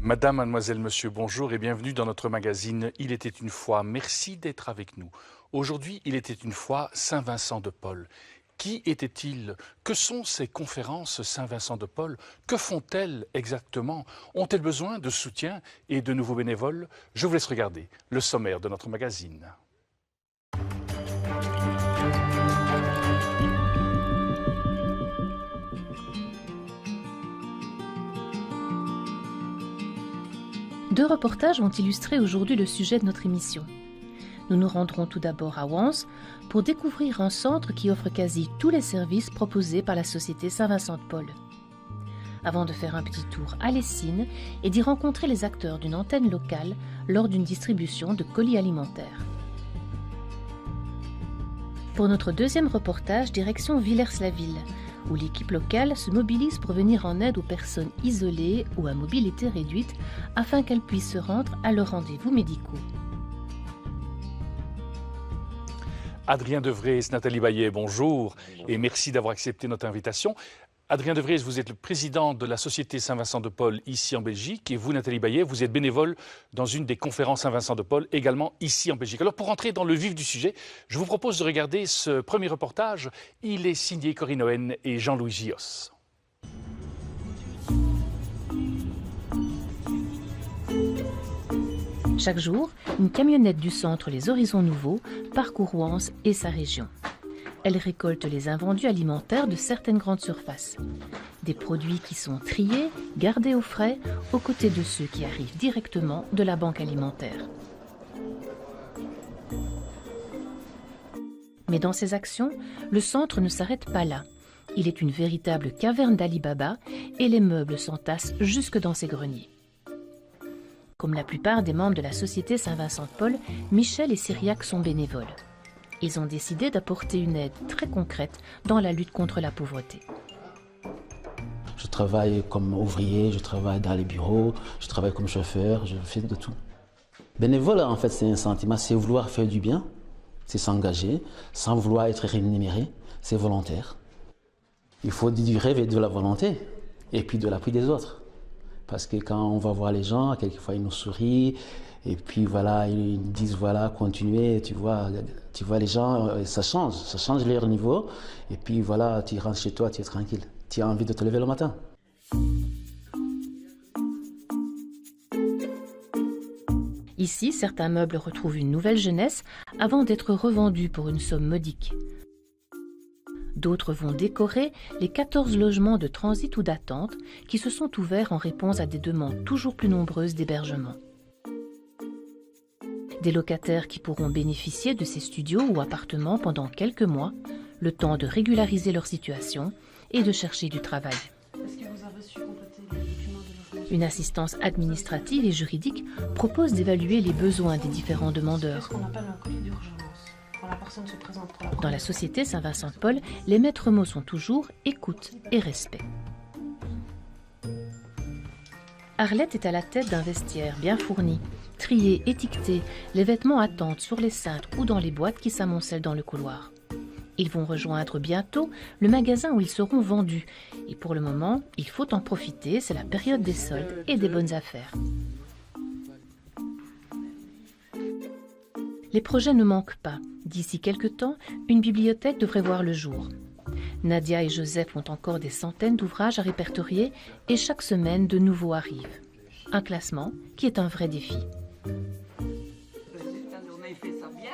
Madame, mademoiselle, monsieur, bonjour et bienvenue dans notre magazine « Il était une fois ». Merci d'être avec nous. Aujourd'hui, il était une fois Saint-Vincent de Paul. Qui était-il? Que sont ces conférences Saint-Vincent de Paul? Que font-elles exactement? Ont-elles besoin de soutien et de nouveaux bénévoles? Je vous laisse regarder le sommaire de notre magazine. Deux reportages vont illustrer aujourd'hui le sujet de notre émission. Nous nous rendrons tout d'abord à Wans pour découvrir un centre qui offre quasi tous les services proposés par la Société Saint-Vincent de Paul. Avant de faire un petit tour à Lessines et d'y rencontrer les acteurs d'une antenne locale lors d'une distribution de colis alimentaires. Pour notre deuxième reportage, direction Villers-la-Ville, où l'équipe locale se mobilise pour venir en aide aux personnes isolées ou à mobilité réduite afin qu'elles puissent se rendre à leurs rendez-vous médicaux. Adrien Devrees, Nathalie Baillet, bonjour et merci d'avoir accepté notre invitation. Adrien Devrees, vous êtes le président de la Société Saint-Vincent de Paul ici en Belgique et vous, Nathalie Baillet, vous êtes bénévole dans une des conférences Saint-Vincent de Paul également ici en Belgique. Alors pour rentrer dans le vif du sujet, je vous propose de regarder ce premier reportage. Il est signé Corinne Owen et Jean-Louis Gios. Chaque jour, une camionnette du centre Les Horizons Nouveaux parcourt Wans et sa région. Elle récolte les invendus alimentaires de certaines grandes surfaces. Des produits qui sont triés, gardés au frais, aux côtés de ceux qui arrivent directement de la banque alimentaire. Mais dans ses actions, le centre ne s'arrête pas là. Il est une véritable caverne d'Ali Baba et les meubles s'entassent jusque dans ses greniers. Comme la plupart des membres de la Société Saint-Vincent de Paul, Michel et Cyriaque sont bénévoles. Ils ont décidé d'apporter une aide très concrète dans la lutte contre la pauvreté. Je travaille comme ouvrier, je travaille dans les bureaux, je travaille comme chauffeur, je fais de tout. Bénévole, en fait, c'est un sentiment, c'est vouloir faire du bien, c'est s'engager, sans vouloir être rémunéré, c'est volontaire. Il faut du rêve et de la volonté, et puis de l'appui des autres. Parce que quand on va voir les gens, quelquefois ils nous sourient, et puis voilà, ils disent voilà, continuez, tu vois les gens, ça change leur niveau, et puis voilà, tu rentres chez toi, tu es tranquille, tu as envie de te lever le matin. Ici, certains meubles retrouvent une nouvelle jeunesse avant d'être revendus pour une somme modique. D'autres vont décorer les 14 logements de transit ou d'attente qui se sont ouverts en réponse à des demandes toujours plus nombreuses d'hébergement. Des locataires qui pourront bénéficier de ces studios ou appartements pendant quelques mois, le temps de régulariser leur situation et de chercher du travail. Une assistance administrative et juridique propose d'évaluer les besoins des différents demandeurs. Dans la Société Saint-Vincent de Paul, les maîtres mots sont toujours écoute et respect. Arlette est à la tête d'un vestiaire bien fourni, trié, étiqueté, les vêtements attendent sur les cintres ou dans les boîtes qui s'amoncellent dans le couloir. Ils vont rejoindre bientôt le magasin où ils seront vendus. Et pour le moment, il faut en profiter, c'est la période des soldes et des bonnes affaires. Les projets ne manquent pas. D'ici quelque temps, une bibliothèque devrait voir le jour. Nadia et Joseph ont encore des centaines d'ouvrages à répertorier et chaque semaine, de nouveaux arrivent. Un classement qui est un vrai défi.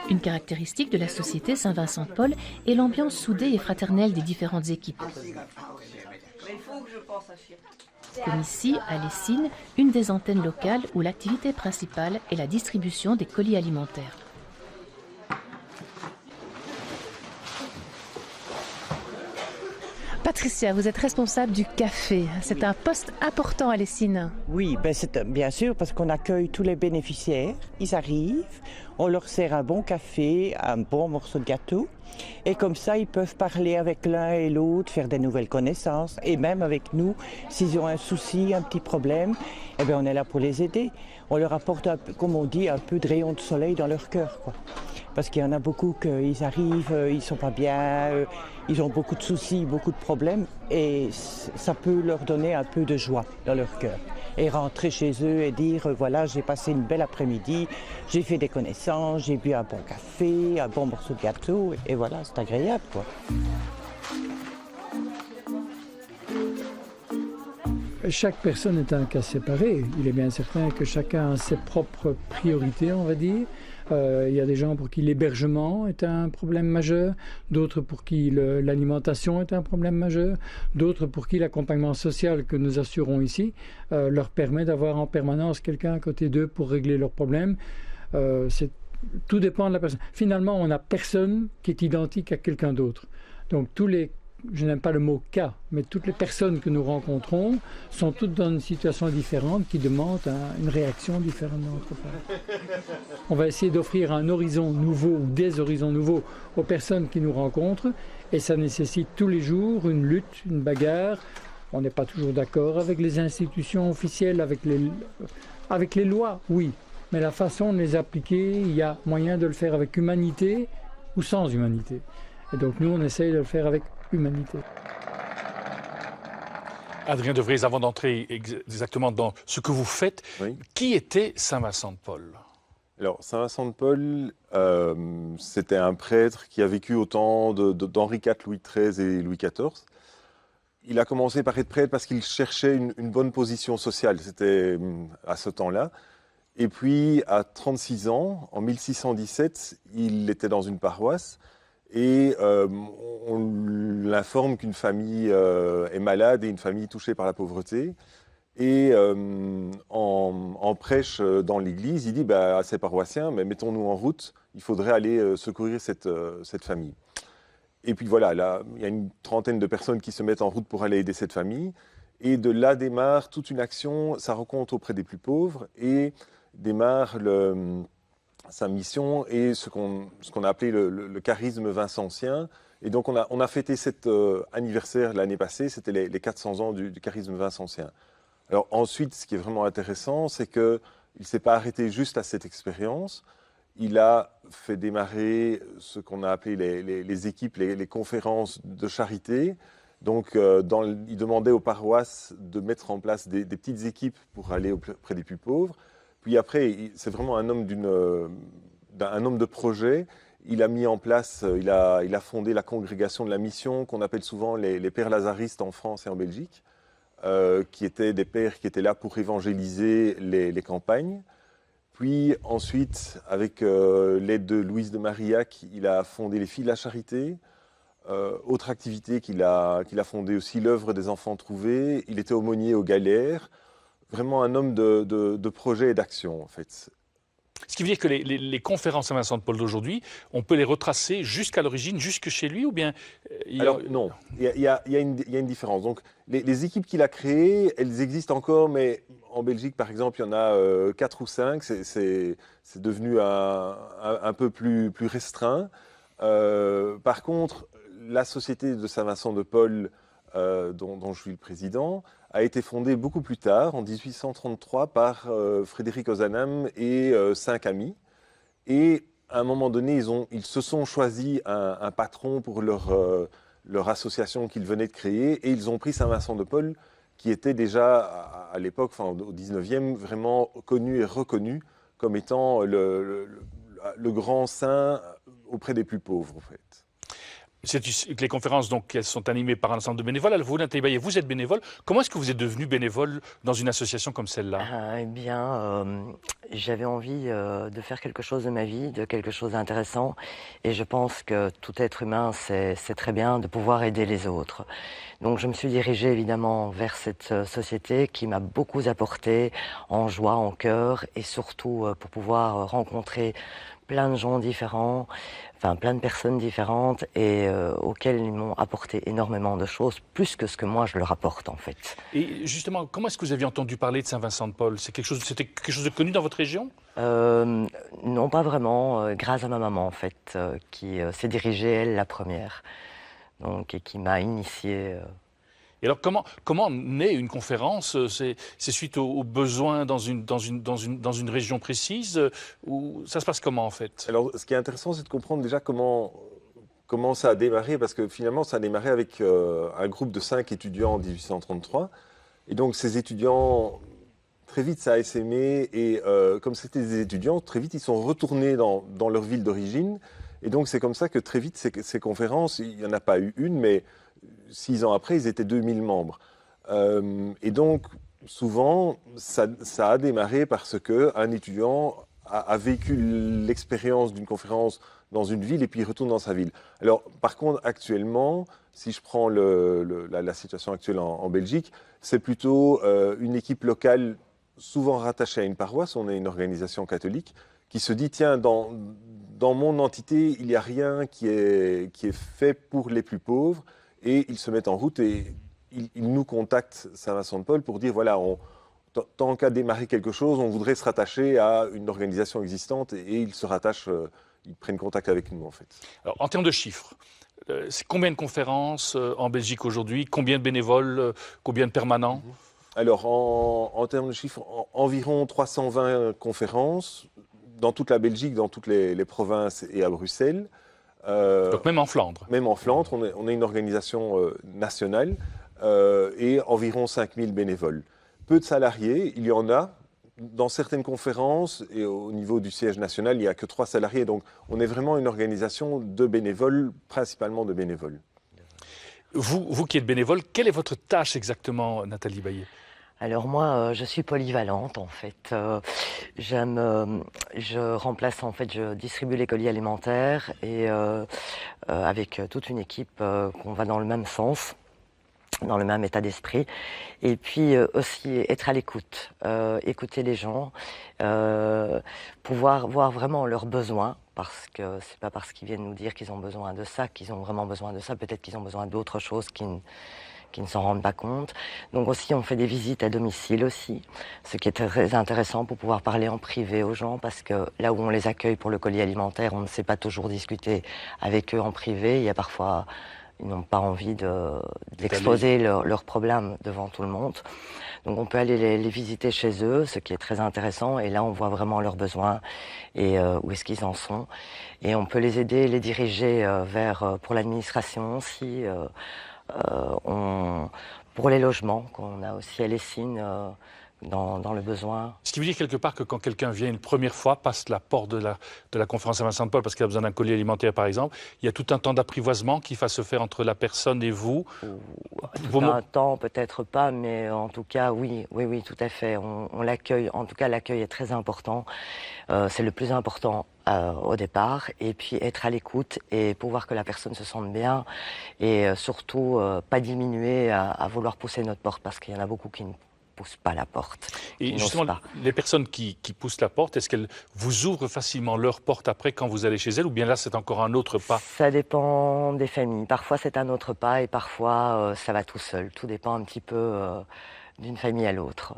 Une caractéristique de la Société Saint-Vincent de Paul est l'ambiance soudée et fraternelle des différentes équipes. Comme ici, à Lessines, une des antennes locales où l'activité principale est la distribution des colis alimentaires. Patricia, vous êtes responsable du café. C'est un poste important à Lessines. Oui, c'est bien sûr parce qu'on accueille tous les bénéficiaires. Ils arrivent, On leur sert un bon café, un bon morceau de gâteau. Et comme ça, ils peuvent parler avec l'un et l'autre, faire des nouvelles connaissances. Et même avec nous, s'ils ont un souci, un petit problème, eh bien, on est là pour les aider. On leur apporte, comme on dit, un peu de rayon de soleil dans leur cœur, quoi. Parce qu'il y en a beaucoup qui arrivent, ils ne sont pas bien, ils ont beaucoup de soucis, beaucoup de problèmes. Et ça peut leur donner un peu de joie dans leur cœur. Et rentrer chez eux et dire, voilà, j'ai passé une belle après-midi, j'ai fait des connaissances, j'ai bu un bon café, un bon morceau de gâteau, et voilà, c'est agréable, quoi. Chaque personne est un cas séparé. Il est bien certain que chacun a ses propres priorités, on va dire. Il y a des gens pour qui l'hébergement est un problème majeur, d'autres pour qui l'alimentation est un problème majeur, d'autres pour qui l'accompagnement social que nous assurons ici leur permet d'avoir en permanence quelqu'un à côté d'eux pour régler leurs problèmes. Tout dépend de la personne. Finalement, on n'a personne qui est identique à quelqu'un d'autre. Donc je n'aime pas le mot « cas », mais toutes les personnes que nous rencontrons sont toutes dans une situation différente qui demande une réaction différente de notre part. On va essayer d'offrir un horizon nouveau ou des horizons nouveaux aux personnes qui nous rencontrent et ça nécessite tous les jours une lutte, une bagarre. On n'est pas toujours d'accord avec les institutions officielles, avec les lois, oui, mais la façon de les appliquer, il y a moyen de le faire avec humanité ou sans humanité. Et donc nous, on essaye de le faire avec humanité. Adrien de Vries, avant d'entrer exactement dans ce que vous faites, oui. Qui était Saint Vincent de Paul ? Alors, Saint Vincent de Paul, c'était un prêtre qui a vécu au temps d'Henri IV, Louis XIII et Louis XIV. Il a commencé par être prêtre parce qu'il cherchait une bonne position sociale, c'était à ce temps-là. Et puis, à 36 ans, en 1617, il était dans une paroisse. Et on l'informe qu'une famille est malade et une famille touchée par la pauvreté. Et en prêche dans l'église, il dit à ses paroissiens, mais mettons-nous en route, il faudrait aller secourir cette famille. Et puis voilà, là, il y a une trentaine de personnes qui se mettent en route pour aller aider cette famille. Et de là démarre toute une action, sa rencontre auprès des plus pauvres, et démarre sa mission et ce qu'on a appelé le charisme vincentien. Et donc on a fêté cet anniversaire l'année passée, c'était les 400 ans du charisme vincentien. Alors ensuite, ce qui est vraiment intéressant, c'est qu'il ne s'est pas arrêté juste à cette expérience. Il a fait démarrer ce qu'on a appelé les équipes, les conférences de charité. Donc il demandait aux paroisses de mettre en place des petites équipes pour aller auprès des plus pauvres. Puis après, c'est vraiment un homme de projet. Il a mis en place, il a fondé la congrégation de la mission, qu'on appelle souvent les pères lazaristes en France et en Belgique, qui étaient des pères qui étaient là pour évangéliser les campagnes. Puis ensuite, avec l'aide de Louise de Marillac, il a fondé les Filles de la Charité. Autre activité qu'il a fondée aussi, l'œuvre des enfants trouvés. Il était aumônier aux galères. Vraiment un homme de projet et d'action, en fait. Ce qui veut dire que les conférences Saint-Vincent de Paul d'aujourd'hui, on peut les retracer jusqu'à l'origine, jusque chez lui, ou bien... Alors non, il y a une différence. Donc, les équipes qu'il a créées, elles existent encore, mais en Belgique, par exemple, il y en a 4 ou 5. C'est devenu un peu plus restreint. Par contre, la société de Saint-Vincent de Paul, dont je suis le président, a été fondée beaucoup plus tard, en 1833, par Frédéric Ozanam et 5 amis. Et à un moment donné, ils se sont choisis un patron pour leur association qu'ils venaient de créer, et ils ont pris Saint-Vincent de Paul, qui était déjà, à l'époque, enfin, au 19e, vraiment connu et reconnu comme étant le grand saint auprès des plus pauvres, en fait. Les conférences, donc, elles sont animées par un ensemble de bénévoles. Alors, vous, Nathalie Baillet, vous êtes bénévole. Comment est-ce que vous êtes devenu bénévole dans une association comme celle-là ? Eh bien, j'avais envie de faire quelque chose de ma vie, de quelque chose d'intéressant. Et je pense que tout être humain, c'est très bien de pouvoir aider les autres. Donc, je me suis dirigée évidemment vers cette société qui m'a beaucoup apporté en joie, en cœur, et surtout pour pouvoir rencontrer plein de gens différents, enfin plein de personnes différentes et auxquelles ils m'ont apporté énormément de choses, plus que ce que moi je leur apporte en fait. Et justement, comment est-ce que vous aviez entendu parler de Saint-Vincent-de-Paul? C'était quelque chose de connu dans votre région? Non, pas vraiment, grâce à ma maman en fait, qui s'est dirigée elle la première, donc et qui m'a initiée. Et alors, comment naît une conférence? C'est suite aux besoins dans une région précise? Ou ça se passe comment, en fait? Alors, ce qui est intéressant, c'est de comprendre déjà comment ça a démarré, parce que finalement, ça a démarré avec un groupe de 5 étudiants en 1833. Et donc, ces étudiants, très vite, ça a essaimé. Et comme c'était des étudiants, très vite, ils sont retournés dans leur ville d'origine. Et donc, c'est comme ça que très vite, ces conférences, il n'y en a pas eu une, mais 6 ans après, ils étaient 2000 membres. Et donc, souvent, ça a démarré parce qu'un étudiant a vécu l'expérience d'une conférence dans une ville et puis il retourne dans sa ville. Alors, par contre, actuellement, si je prends la situation actuelle en Belgique, c'est plutôt une équipe locale souvent rattachée à une paroisse, on est une organisation catholique, qui se dit, tiens, dans mon entité, il n'y a rien qui est fait pour les plus pauvres. Et ils se mettent en route et ils nous contactent, Saint-Vincent-de-Paul, pour dire, voilà, tant qu'à démarrer quelque chose, on voudrait se rattacher à une organisation existante et ils se rattachent, ils prennent contact avec nous, en fait. Alors, en termes de chiffres, c'est combien de conférences en Belgique aujourd'hui? Combien de bénévoles? Combien de permanents? Alors, en termes de chiffres, environ 320 conférences dans toute la Belgique, dans toutes les provinces et à Bruxelles. Donc même en Flandre. Même en Flandre, on est une organisation nationale et environ 5000 bénévoles. Peu de salariés, il y en a. Dans certaines conférences et au niveau du siège national, il n'y a que 3 salariés. Donc on est vraiment une organisation de bénévoles, principalement de bénévoles. Vous qui êtes bénévole, quelle est votre tâche exactement, Nathalie Baillet? Alors moi, je suis polyvalente en fait. Je remplace en fait, je distribue les colis alimentaires et avec toute une équipe qu'on va dans le même sens, dans le même état d'esprit. Et puis aussi être à l'écoute, écouter les gens, pouvoir voir vraiment leurs besoins. Parce que c'est pas parce qu'ils viennent nous dire qu'ils ont besoin de ça qu'ils ont vraiment besoin de ça. Peut-être qu'ils ont besoin d'autres choses qui ne s'en rendent pas compte. Donc aussi, on fait des visites à domicile aussi, ce qui est très intéressant pour pouvoir parler en privé aux gens, parce que là où on les accueille pour le colis alimentaire, on ne sait pas toujours discuter avec eux en privé. Il y a parfois, ils n'ont pas envie d'exposer leurs problèmes devant tout le monde. Donc on peut aller les visiter chez eux, ce qui est très intéressant, et là on voit vraiment leurs besoins et où est-ce qu'ils en sont. Et on peut les aider, les diriger pour l'administration aussi, pour les logements, qu'on a aussi à Lessines dans le besoin. Ce qui veut dire quelque part que quand quelqu'un vient une première fois, passe la porte de la conférence Saint-Vincent-de-Paul parce qu'il a besoin d'un colis alimentaire par exemple, il y a tout un temps d'apprivoisement qui va se faire entre la personne et vous. Un temps peut-être pas, mais en tout cas oui, tout à fait. On l'accueille, en tout cas l'accueil est très important. C'est le plus important au départ, et puis être à l'écoute et pouvoir que la personne se sente bien et surtout pas diminuer à vouloir pousser notre porte, parce qu'il y en a beaucoup qui ne poussent pas la porte. Et justement, les personnes qui poussent la porte, est-ce qu'elles vous ouvrent facilement leur porte après quand vous allez chez elles, ou bien là c'est encore un autre pas? Ça dépend des familles. Parfois c'est un autre pas et parfois ça va tout seul. Tout dépend un petit peu d'une famille à l'autre.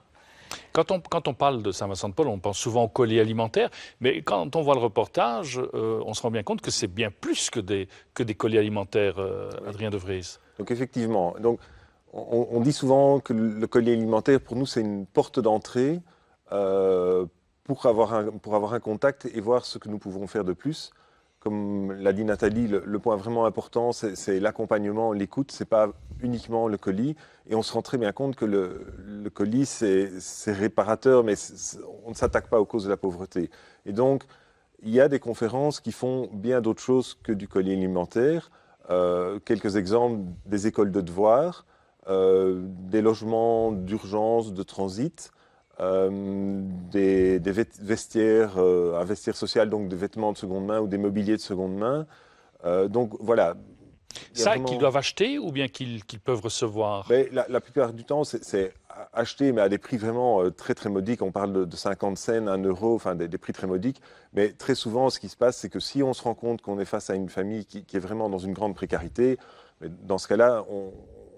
Quand on parle de Saint-Vincent-de-Paul, on pense souvent au colis alimentaire, mais quand on voit le reportage, on se rend bien compte que c'est bien plus que des colis alimentaires, Adrien de Vrees. Donc effectivement, on dit souvent que le colis alimentaire, pour nous, c'est une porte d'entrée pour avoir un contact et voir ce que nous pouvons faire de plus. Comme l'a dit Nathalie, le point vraiment important, c'est l'accompagnement, l'écoute. Ce n'est pas uniquement le colis. Et on se rend très bien compte que le colis, c'est réparateur, mais on ne s'attaque pas aux causes de la pauvreté. Et donc, il y a des conférences qui font bien d'autres choses que du colis alimentaire. Quelques exemples, des écoles de devoirs, des logements d'urgence, de transit, des vestiaires, un vestiaire social, donc des vêtements de seconde main ou des mobiliers de seconde main. Donc voilà. Ça, qu'ils doivent acheter ou bien qu'ils peuvent recevoir? Mais la plupart du temps, c'est acheter, mais à des prix vraiment très très modiques. On parle de 50 cents, 1 euro, enfin des prix très modiques. Mais très souvent, ce qui se passe, c'est que si on se rend compte qu'on est face à une famille qui est vraiment dans une grande précarité, dans ce cas-là,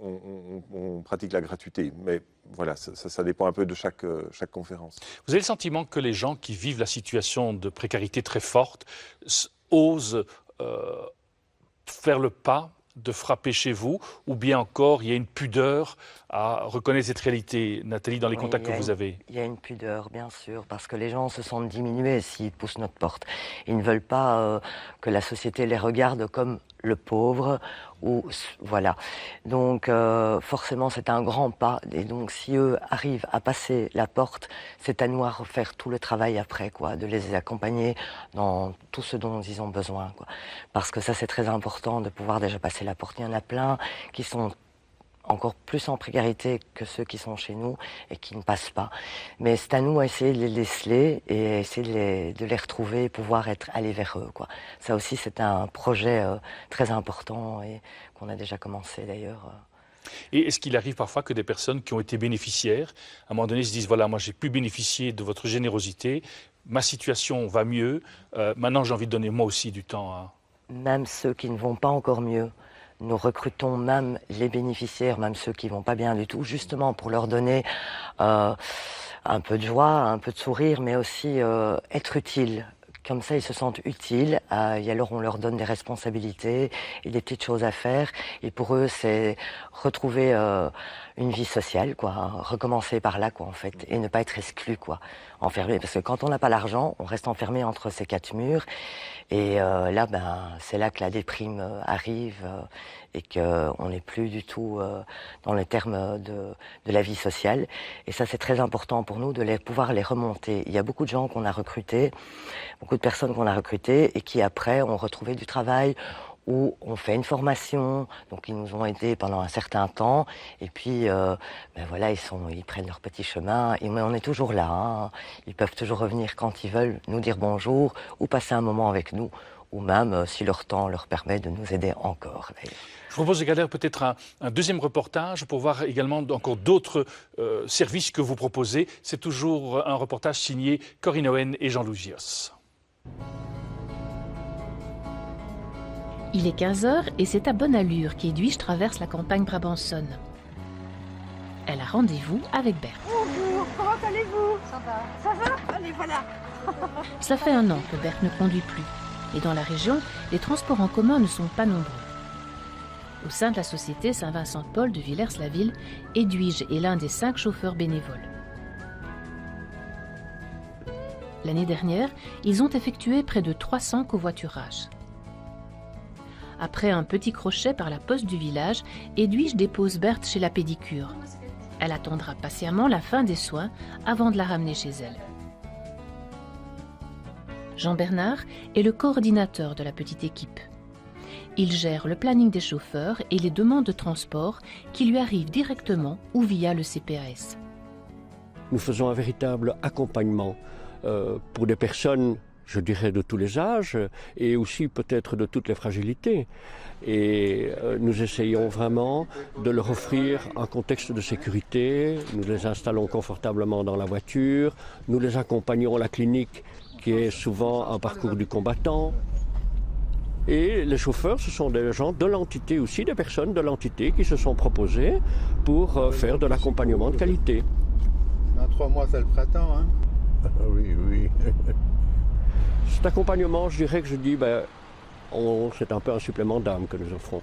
on pratique la gratuité. Mais voilà, ça dépend un peu de chaque conférence. Vous avez le sentiment que les gens qui vivent la situation de précarité très forte osent faire le pas de frapper chez vous, ou bien encore il y a une pudeur à reconnaître cette réalité, Nathalie, dans les contacts que vous avez? Il y a une pudeur, bien sûr, parce que les gens se sentent diminués s'ils poussent notre porte. Ils ne veulent pas que la société les regarde comme le pauvre, ou voilà. Donc forcément c'est un grand pas, et donc si eux arrivent à passer la porte, c'est à nous à refaire tout le travail après, quoi, de les accompagner dans tout ce dont ils ont besoin, quoi. Parce que ça c'est très important de pouvoir déjà passer la porte. Il y en a plein qui sont encore plus en précarité que ceux qui sont chez nous et qui ne passent pas. Mais c'est à nous à essayer de les déceler et essayer de les retrouver et pouvoir aller vers eux, quoi. Ça aussi, c'est un projet très important et qu'on a déjà commencé d'ailleurs. Et est-ce qu'il arrive parfois que des personnes qui ont été bénéficiaires, à un moment donné, se disent, voilà, moi j'ai pu bénéficier de votre générosité, ma situation va mieux, maintenant j'ai envie de donner moi aussi du temps à... Même ceux qui ne vont pas encore mieux. Nous recrutons même les bénéficiaires, même ceux qui ne vont pas bien du tout, justement pour leur donner un peu de joie, un peu de sourire, mais aussi être utile. Comme ça, ils se sentent utiles. Et alors, on leur donne des responsabilités et des petites choses à faire. Et pour eux, c'est retrouver une vie sociale, quoi. Recommencer par là, quoi, en fait. Et ne pas être exclu, quoi. Enfermé. Parce que quand on n'a pas l'argent, on reste enfermé entre ces 4 murs. Et là, c'est là que la déprime arrive et qu'on n'est plus du tout dans les termes de la vie sociale. Et ça, c'est très important pour nous de pouvoir les remonter. Il y a beaucoup de gens qu'on a recrutés, beaucoup de personnes qu'on a recrutées et qui après ont retrouvé du travail où on fait une formation, donc ils nous ont aidés pendant un certain temps, et puis voilà, ils prennent leur petit chemin, mais on est toujours là, hein. Ils peuvent toujours revenir quand ils veulent, nous dire bonjour, ou passer un moment avec nous, ou même si leur temps leur permet de nous aider encore. Je propose également peut-être un deuxième reportage pour voir également encore d'autres services que vous proposez. C'est toujours un reportage signé Corinne Owen et Jean-Louis Gios. Il est 15h et c'est à bonne allure qu'Edwige traverse la campagne brabançonne. Elle a rendez-vous avec Berthe. Bonjour, comment allez-vous? Ça va. Ça va? Allez, voilà. Ça fait 1 an que Berthe ne conduit plus. Et dans la région, les transports en commun ne sont pas nombreux. Au sein de la société Saint-Vincent-de-Paul de Villers-la-Ville, Edwige est l'un des 5 chauffeurs bénévoles. L'année dernière, ils ont effectué près de 300 covoiturages. Après un petit crochet par la poste du village, Edwige dépose Berthe chez la pédicure. Elle attendra patiemment la fin des soins avant de la ramener chez elle. Jean-Bernard est le coordinateur de la petite équipe. Il gère le planning des chauffeurs et les demandes de transport qui lui arrivent directement ou via le CPAS. Nous faisons un véritable accompagnement pour des personnes, je dirais, de tous les âges et aussi peut-être de toutes les fragilités. Et nous essayons vraiment de leur offrir un contexte de sécurité. Nous les installons confortablement dans la voiture. Nous les accompagnons à la clinique qui est souvent un parcours du combattant. Et les chauffeurs, ce sont des gens de l'entité aussi, des personnes de l'entité qui se sont proposées pour faire de l'accompagnement de qualité. Dans 3 mois, c'est le printemps, hein? Oui, oui. Cet accompagnement, je dirais que c'est un peu un supplément d'âme que nous offrons.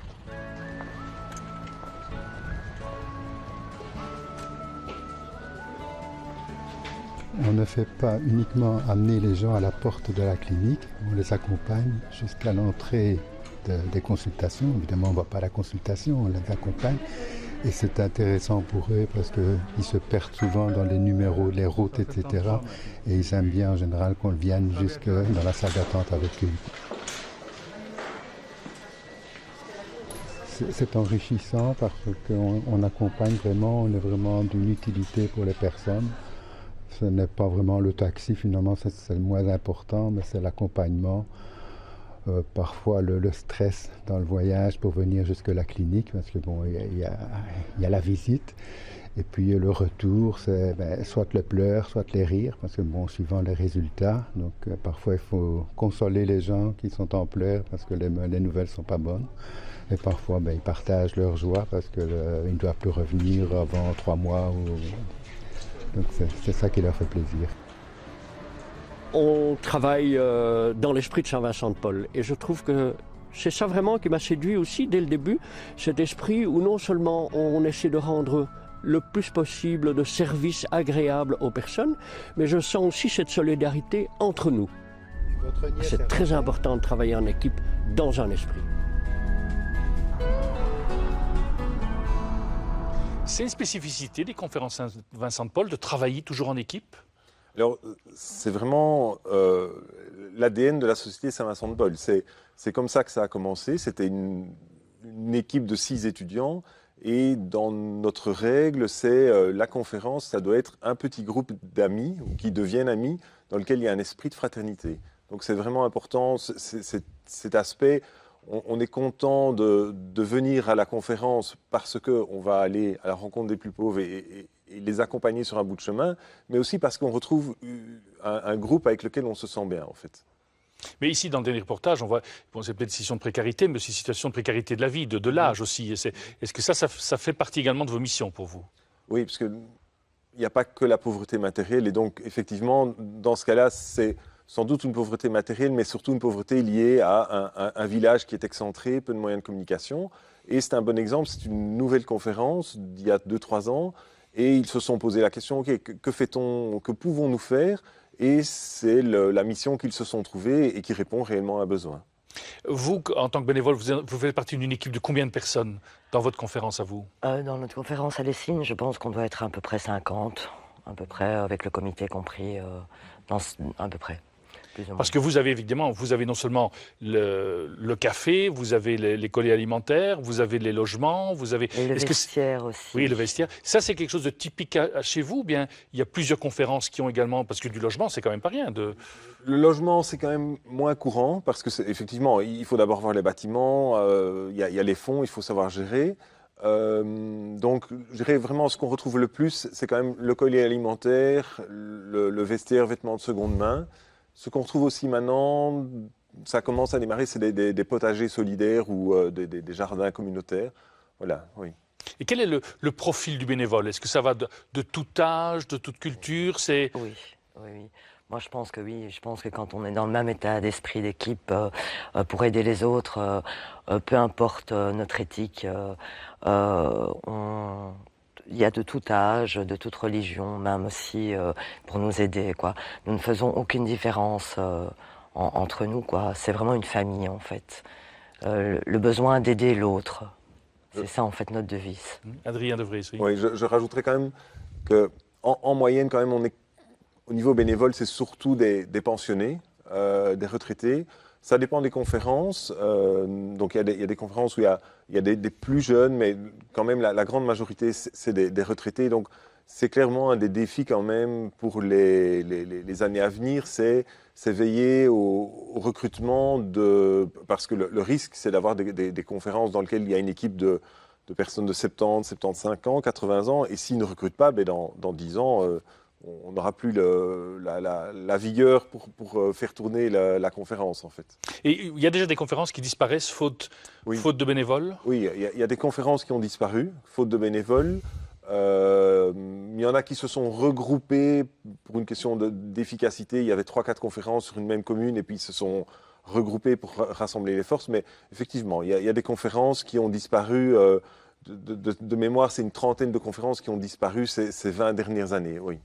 On ne fait pas uniquement amener les gens à la porte de la clinique, on les accompagne jusqu'à l'entrée des consultations. Évidemment, on ne va pas à la consultation, on les accompagne. Et c'est intéressant pour eux parce qu'ils se perdent souvent dans les numéros, les routes, etc. Et ils aiment bien en général qu'on vienne jusque dans la salle d'attente avec eux. C'est enrichissant parce qu'on accompagne vraiment, on est vraiment d'une utilité pour les personnes. Ce n'est pas vraiment le taxi, finalement, c'est le moins important, mais c'est l'accompagnement. Parfois le stress dans le voyage pour venir jusque la clinique, parce que bon, il y a la visite. Et puis le retour, c'est soit le pleur, soit les rires, parce que bon, suivant les résultats, donc parfois il faut consoler les gens qui sont en pleurs parce que les nouvelles ne sont pas bonnes. Et parfois, ils partagent leur joie parce qu'ils ne doivent plus revenir avant 3 mois. Donc c'est ça qui leur fait plaisir. On travaille dans l'esprit de Saint-Vincent-de-Paul. Et je trouve que c'est ça vraiment qui m'a séduit aussi dès le début, cet esprit où non seulement on essaie de rendre le plus possible de services agréables aux personnes, mais je sens aussi cette solidarité entre nous. C'est très important de travailler en équipe dans un esprit. C'est une spécificité des conférences Saint-Vincent-de-Paul de travailler toujours en équipe? Alors, c'est vraiment l'ADN de la Société Saint-Vincent-de-Paul. C'est comme ça que ça a commencé. C'était une équipe de 6 étudiants. Et dans notre règle, c'est la conférence, ça doit être un petit groupe d'amis, ou qui deviennent amis, dans lequel il y a un esprit de fraternité. Donc c'est vraiment important, cet aspect. On est content de venir à la conférence parce qu'on va aller à la rencontre des plus pauvres et les accompagner sur un bout de chemin, mais aussi parce qu'on retrouve un groupe avec lequel on se sent bien, en fait. Mais ici, dans le dernier reportage, on voit, bon, c'est peut-être une situation de précarité, mais aussi une situation de précarité de la vie, de l'âge aussi. Est-ce que ça fait partie également de vos missions pour vous? Oui, parce qu'il n'y a pas que la pauvreté matérielle. Et donc, effectivement, dans ce cas-là, c'est sans doute une pauvreté matérielle, mais surtout une pauvreté liée à un village qui est excentré, peu de moyens de communication. Et c'est un bon exemple, c'est une nouvelle conférence d'il y a 2-3 ans. Et ils se sont posé la question, OK, que fait-on, que pouvons-nous faire? Et c'est la mission qu'ils se sont trouvés et qui répond réellement à un besoin. Vous, en tant que bénévole, vous faites partie d'une équipe de combien de personnes dans votre conférence à vous? Dans notre conférence à Lessines, je pense qu'on doit être à peu près 50, à peu près, avec le comité compris, à peu près. Parce que vous avez évidemment, vous avez non seulement le café, vous avez les colis alimentaires, vous avez les logements, vous avez... Et le vestiaire aussi. Oui, le vestiaire. Ça, c'est quelque chose de typique chez vous, ou bien il y a plusieurs conférences qui ont également... Parce que du logement, c'est quand même pas rien. Le logement, c'est quand même moins courant, parce que effectivement, il faut d'abord voir les bâtiments, il y a les fonds, il faut savoir gérer. Donc, je dirais vraiment ce qu'on retrouve le plus, c'est quand même le colis alimentaire, le vestiaire, vêtements de seconde main. Ce qu'on retrouve aussi maintenant, ça commence à démarrer, c'est des potagers solidaires ou des jardins communautaires. Voilà, oui. Et quel est le profil du bénévole? Est-ce que ça va de tout âge, de toute culture? Oui. Moi, je pense que oui. Je pense que quand on est dans le même état d'esprit d'équipe pour aider les autres, peu importe notre éthique, il y a de tout âge, de toute religion, même aussi pour nous aider, quoi. Nous ne faisons aucune différence entre nous, quoi. C'est vraiment une famille, en fait. Le besoin d'aider l'autre, c'est ça, en fait, notre devise. Adrien De Vries, oui. Oui, je rajouterais quand même qu'en moyenne, quand même, on est, au niveau bénévole, c'est surtout des pensionnés, des retraités. Ça dépend des conférences. Donc, il y a des conférences où il y a des plus jeunes, mais quand même, la grande majorité, c'est des retraités. Donc, c'est clairement un des défis quand même pour les années à venir, c'est veiller au recrutement parce que le risque, c'est d'avoir des conférences dans lesquelles il y a une équipe de personnes de 70, 75 ans, 80 ans, et s'ils ne recrutent pas, dans 10 ans, on n'aura plus la vigueur pour faire tourner la conférence, en fait. Et il y a déjà des conférences qui disparaissent faute de bénévoles? Oui, il y a des conférences qui ont disparu, faute de bénévoles. Il y en a qui se sont regroupés pour une question d'efficacité. Il y avait 3-4 conférences sur une même commune et puis ils se sont regroupés pour rassembler les forces. Mais effectivement, il y a des conférences qui ont disparu. De mémoire, c'est une trentaine de conférences qui ont disparu ces 20 dernières années, oui.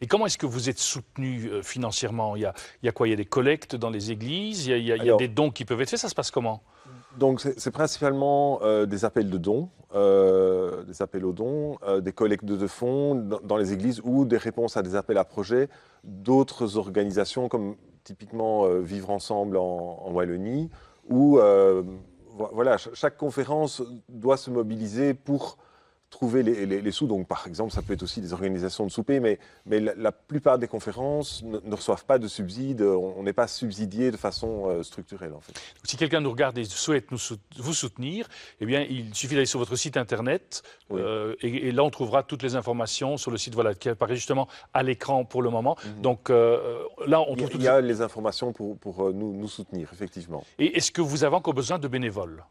Et comment est-ce que vous êtes soutenu financièrement? Il y a quoi? Il y a des collectes dans les églises? Il y a des dons qui peuvent être faits? Ça se passe comment? Donc, c'est principalement des appels de dons, des appels aux dons, des collectes de fonds dans les églises ou des réponses à des appels à projets d'autres organisations comme typiquement Vivre Ensemble en Wallonie, où voilà, chaque conférence doit se mobiliser pour trouver les sous. Donc, par exemple, ça peut être aussi des organisations de souper, mais la plupart des conférences ne reçoivent pas de subsides. On n'est pas subsidié de façon structurelle, en fait. Donc, si quelqu'un nous regarde et souhaite vous soutenir, eh bien, il suffit d'aller sur votre site internet et là, on trouvera toutes les informations sur le site qui apparaît justement à l'écran pour le moment. Donc, là, on trouve il y a les informations pour nous soutenir, effectivement. Et est-ce que vous avez encore besoin de bénévoles ?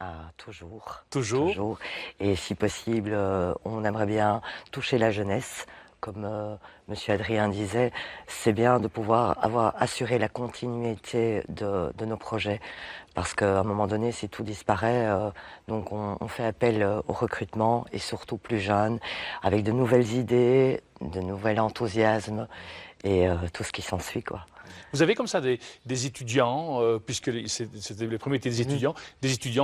Ah, toujours. Toujours. Toujours. Et si possible, on aimerait bien toucher la jeunesse. Comme M. Adrien disait, c'est bien de pouvoir assuré la continuité de nos projets. Parce qu'à un moment donné, si tout disparaît, donc on fait appel au recrutement et surtout plus jeunes, avec de nouvelles idées, de nouvel enthousiasme et tout ce qui s'ensuit, quoi. Vous avez comme ça des étudiants, puisque c'était les premiers étaient des étudiants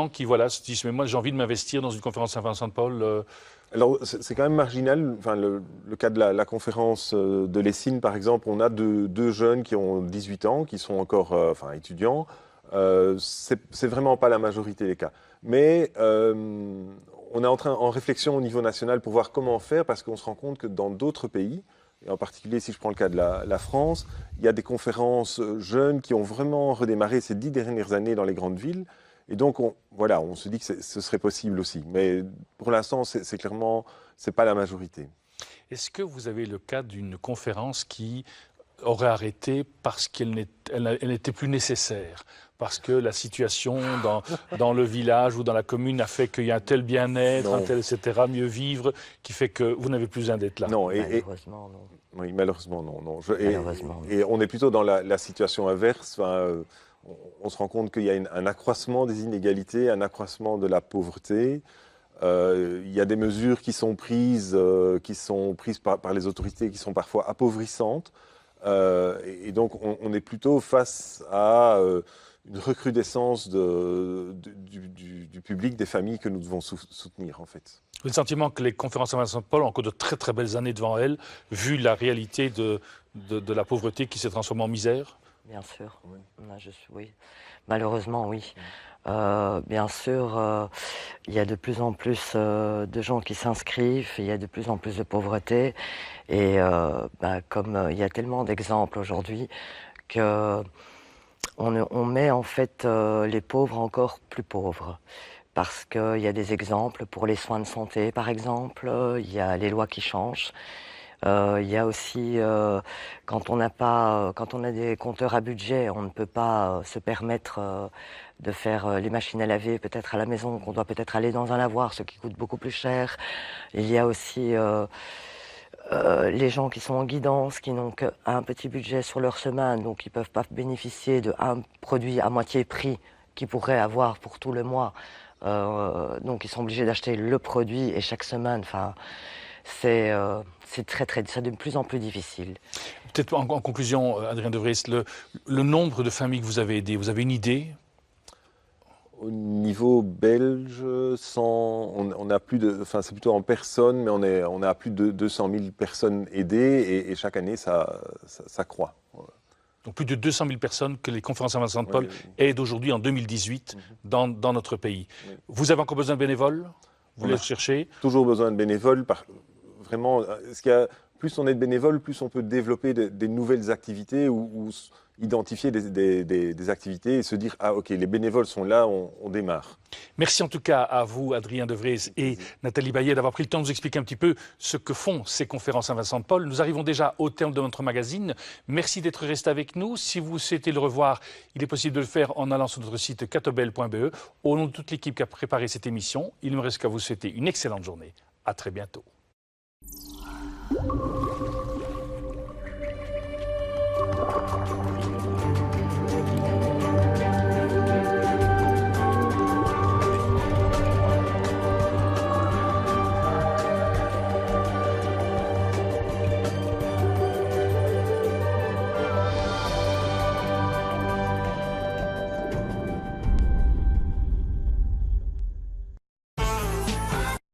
qui se disent « mais moi j'ai envie de m'investir dans une conférence Saint-Vincent-de-Paul ». Alors c'est quand même marginal. Enfin, le cas de la conférence de l'Essine, par exemple, on a deux jeunes qui ont 18 ans, qui sont encore étudiants. C'est vraiment pas la majorité des cas. Mais on est en réflexion au niveau national pour voir comment faire, parce qu'on se rend compte que dans d'autres pays, et en particulier, si je prends le cas de la France, il y a des conférences jeunes qui ont vraiment redémarré ces 10 dernières années dans les grandes villes. Et donc, on se dit que ce serait possible aussi. Mais pour l'instant, c'est clairement, c'est pas la majorité. Est-ce que vous avez le cas d'une conférence qui aurait arrêté parce qu'elle n'était plus nécessaire, parce que la situation dans le village ou dans la commune a fait qu'il y a un tel bien-être, un tel etc., mieux vivre, qui fait que vous n'avez plus besoin d'être là? Non, malheureusement, non. Oui, malheureusement, non. Malheureusement, et on est plutôt dans la situation inverse. On se rend compte qu'il y a un accroissement des inégalités, un accroissement de la pauvreté. Il y a des mesures qui sont prises par les autorités qui sont parfois appauvrissantes. Et donc, on est plutôt face à une recrudescence du public, des familles que nous devons soutenir, en fait. Vous avez le sentiment que les conférences Saint-Vincent-de-Paul ont encore de très très belles années devant elles, vu la réalité de la pauvreté qui s'est transformée en misère? Bien sûr, oui. Malheureusement, oui. Bien sûr, il y a de plus en plus de gens qui s'inscrivent, il y a de plus en plus de pauvreté. Et comme il y a tellement d'exemples aujourd'hui qu'on met en fait les pauvres encore plus pauvres. Parce qu'il y a des exemples pour les soins de santé, par exemple, il y a les lois qui changent. Il y a aussi, quand on a des compteurs à budget, on ne peut pas se permettre de faire les machines à laver peut-être à la maison, qu'on doit peut-être aller dans un lavoir, ce qui coûte beaucoup plus cher. Il y a aussi les gens qui sont en guidance, qui n'ont qu'un petit budget sur leur semaine, donc ils ne peuvent pas bénéficier d'un produit à moitié prix qu'ils pourraient avoir pour tout le mois. Donc ils sont obligés d'acheter le produit et chaque semaine, c'est de plus en plus difficile. Peut-être en conclusion, Adrien de Vries, le nombre de familles que vous avez aidées, vous avez une idée? Au niveau belge, on a plus de, c'est plutôt en personnes, mais on a plus de 200 000 personnes aidées et chaque année ça croît. Donc plus de 200 000 personnes que les conférences Saint-Vincent-de-Paul aident aujourd'hui en 2018 dans notre pays. Oui. Vous avez encore besoin de bénévoles? Vous les cherchez? Toujours besoin de bénévoles. Vraiment, plus on est de bénévoles, plus on peut développer des nouvelles activités ou identifier des activités et se dire « Ah ok, les bénévoles sont là, on démarre ». Merci en tout cas à vous, Adrien de Vries et Nathalie Baillet, d'avoir pris le temps de nous expliquer un petit peu ce que font ces conférences Saint-Vincent-de-Paul. Nous arrivons déjà au terme de notre magazine. Merci d'être resté avec nous. Si vous souhaitez le revoir, il est possible de le faire en allant sur notre site catobel.be. Au nom de toute l'équipe qui a préparé cette émission, il ne me reste qu'à vous souhaiter une excellente journée. À très bientôt.